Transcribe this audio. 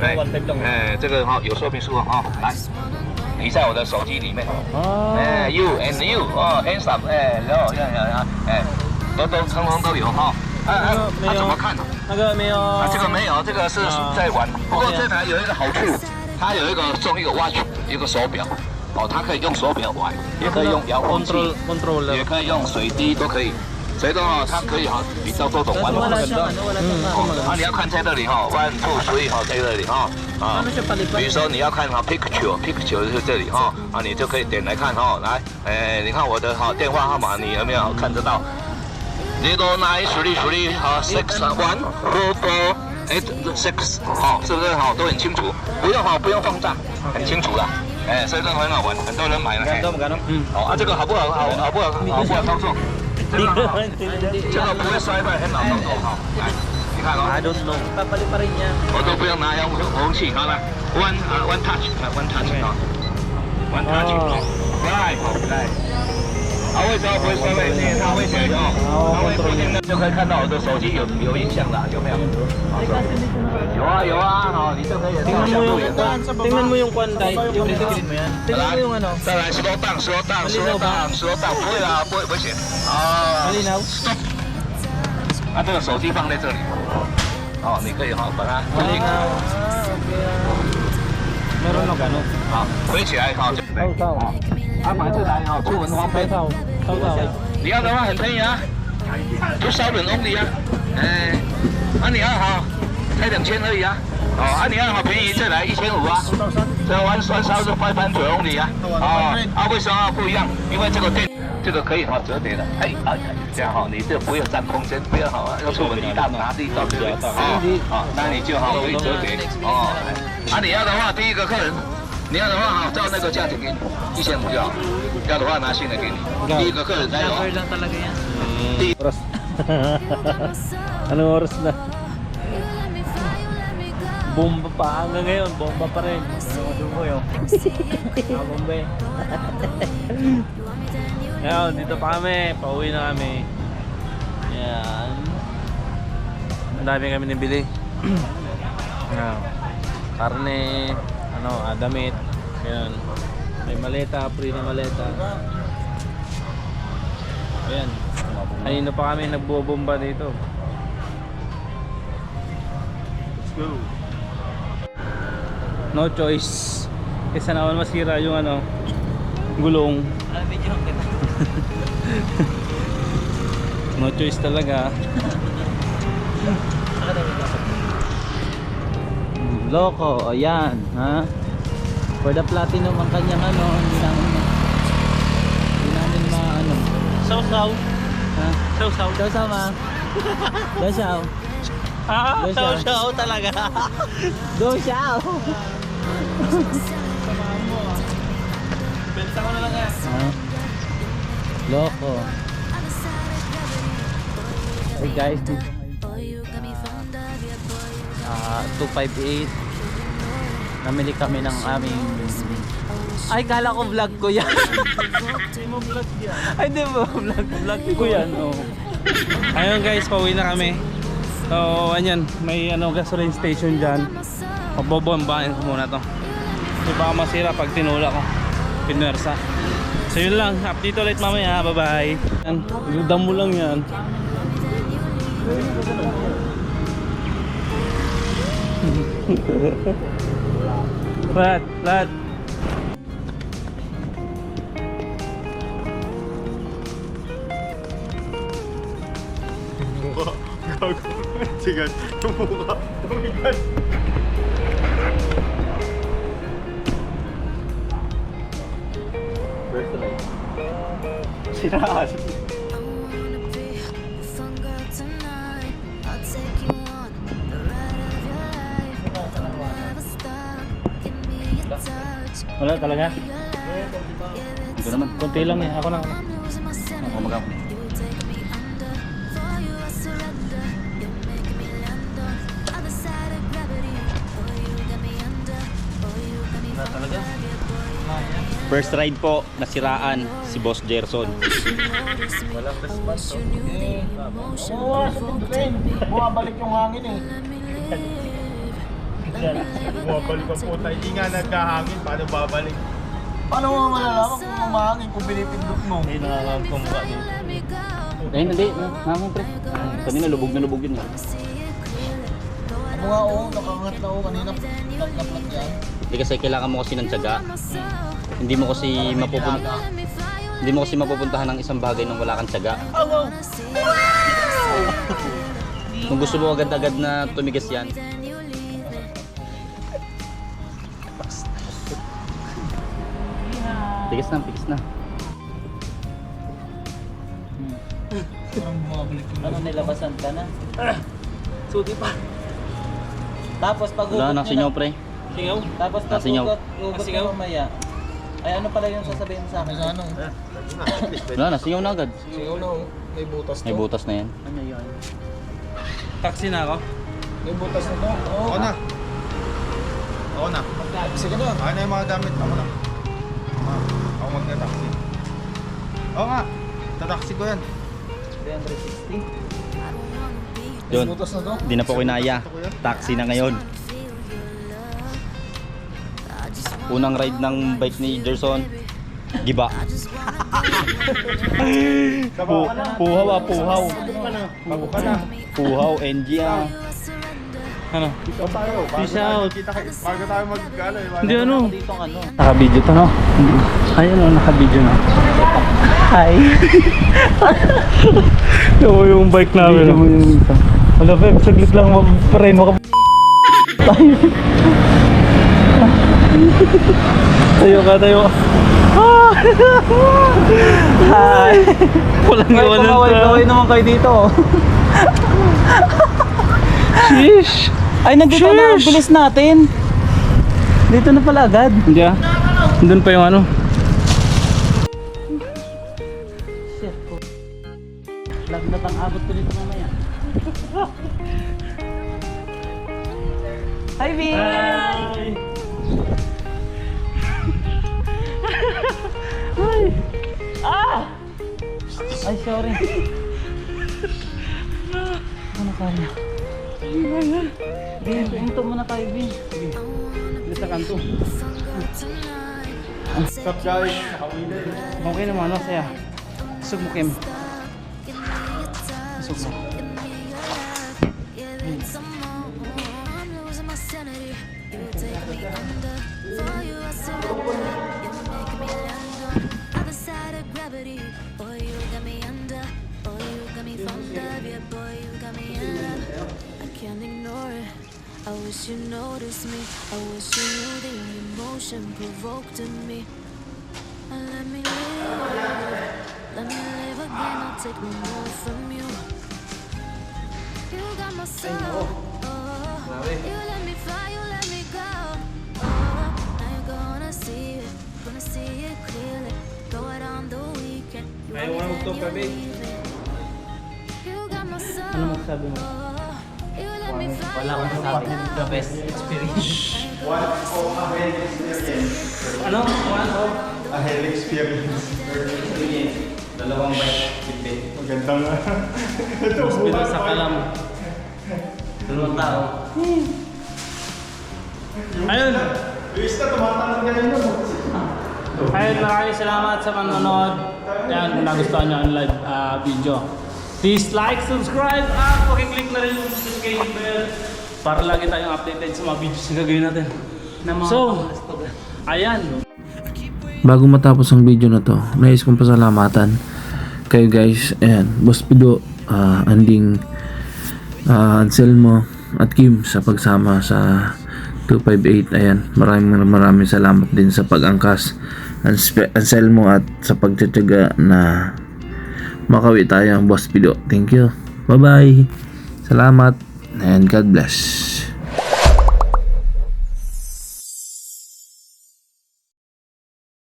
哎，这个哈有说明书哈，来，你在我的手机里面。哦。哎 ，you and you 哦 ，hands up， 哎，然后哎，都通通都有哈。他怎么看呢？那个没有。这个没有，这个是在玩。不过这台有一个好处，它有一个送一个 watch， 一个手表。哦，它可以用手表玩，也可以用遥控器，也可以用水滴，都可以。所以说哈，它可以哈比较多种玩法。你要看在这里哈 ，1 2 3哈，在这里哈啊。比如说你要看哈 picture 是这里哈啊，你就可以点来看哈。来，你看我的哈电话号码，你有没有看得到？0993 哈 6114486，是不是哈都很清楚？不用放大，很清楚了。所以这个很好玩，很多人买了。这个好不好操作？这个不会摔坏，很好操作哈。来，你看哦。I don't know。我都不用拿遥控器，好了 ，one touch 啊 ，one touch 啊 ，one touch 来。为什么不会摔坏？因为它会显哦，它会附近就可以看到我的手机有影响了，有没有？有啊，好，你就可以照相录影的。Tingnan mo yung kwan dahil yung dikitin mo yan. Tingnan mo yung ano. 再来 slow down， 不会啦，不会危险。Malinaw。这个手机放在这里，你可以把它。Meron na gano'n. 回起来就对。买这台出门方便。你要的话很便宜啊，就烧人only啊。你要好，才2000而已啊。你要好便宜，这来1500啊。这玩烧是500 only 啊。为什么不一样？因为这个可以折叠的。这样你就不用占空间，不要要出门一大拿地到这里。那你就可以折叠。你要的话，第一个客人，你要的话照那个价钱给你，1500就好。要的话拿新的给你。第一个客人才有。Oras. Anong oras na? Bomba pa hanggang ngayon, bomba pa rin. Bomba yun. Bomba eh. Ngayon, dito pa kami, pauwi na kami. Yan. Ang dami kami nabili. Karne, damit. Yan. May maleta, free na maleta. Ayan. Kanina pa kami nagbobomba dito. Let's go. No choice. Kesa naman masira yung gulong. No choice talaga. Loko, ayan, ha? For the platinum ang kanyang hindi namin Sausaw. Ha? Sausaw ma. Sausaw. Sausaw talaga. Sausaw. Samahan mo Benta ko na lang yan. Loko. Hey guys, 258. Namili kami ng aming... Ay, kala ko vlog ko yan. Hindi mo vlog yan. Ay, hindi mo vlog ko yan. Ayun guys, pauwi na kami. So, ayan, may gasoline station dyan. Magbobombahin ko muna to. Kasi baka masira pag tinula ko. Pinwersa. So yun lang, update ulit mamaya. Bye bye. Damo lang yan. Lat. 지금 뭐가 Sira. Wala talaga? Ito naman, konti lang eh. Ako na. Ako magawa. First ride po, nasiraan si Boss Gerson. walang response. Bumabalik yung hangin eh. Bumabalik ang puta. Hindi nga nagkahangin. Paano babalik? Paano mo malalaman kung umahangin kung pinipindot mo? Hindi nakakagkumukha dito. Eh, hindi. Namin, pre. Kanina, lubog na lubog yun. Ako nga nakangat na kanina. Plat yan. Hindi kasi kailangan mo kasi ng tiyaga. Hindi mo kasi mapupuntahan ng isang bagay nung wala kang tiyaga. Kung gusto mo agad-agad na tumigas yan. Tigas na. Ano, nilabasan ka na? Suti pa. Tapos pag wala, nasingaw pre. Singaw? Tapos pag ugot Singaw? mo mamaya. Ay, ano pala yung sasabihin mo sa akin? Ano? Wala, nasingaw na agad. Singaw na may butas to. May butas na yan. Ano yun? Taxi na ako. May butas na to. Ako na. Ako na. Sige na. Ako na yung mga gamit. Ako na. Ako magna-taxi. Oo nga. Tataxi ko yan. 360. May Yun, butas na to. hindi na po kinaya. Taxi na ngayon. Unang ride ng bike ni Gerson. Giba. Puhaw. Bago ka na. Puhaw, NG ah. Ano? Ikaw tayo. Peace out. Bago tayo mag-gala eh. Hindi ano. Naka-video to no? Ayun o, naka-video na. Hi. Yung bike namin. Wala pa, saglit lang pa-rin. Tayo ka. Hi. Walang iwanan ka. Kaway naman kayo dito. Sheesh. Ay, nandito na. Ang bilis natin. Dito na pala agad. Hindi ah. Doon pa yung ano. Shit po. Lagnat ang abot ko dito mamaya. Hi, Vin! Hi. Ay, sorry. Ano kaya? Vin, hinto muna tayo, Vin. Dito sa kanto. What's up guys? Okay naman, saya. Sug mo, Kim. Sug mo. I wish you noticed me. I wish you knew the emotion provoked in me. Let me live again. I'll take no more from you. You got my soul. Oh, you let me fly, you let me go. Oh, now you're gonna see it clearly. Go out on the weekend. You want to go, baby? You got my soul. Ano magsabi mo? Wala akong sabi. The best experience. One of a hell experience. Ano? One of? A hell experience. Dalawang bike. Maganda nga. Hospital sa Kalam. Dalawang tao. Ayun. Luis na, tumatanong ka rin mo. Ayun, maraming salamat sa panonood. Yan, kung nagustuhan nyo ang live video. Please like, subscribe, at pakiclick na rin yung notification bell para lagi tayong updated sa mga videos na gagawin natin. So, ayan. Bago matapos ang video na to, nais kong pasalamatan kayo guys. Ayan, Boss Pido, Anding, Anselmo at Kim sa pagsama sa 258. Ayan, maraming salamat din sa pag-angkas Anselmo at sa pagtsatsaga na makawi tayo ang Boss Pido. Thank you. Bye bye. Salamat and God bless.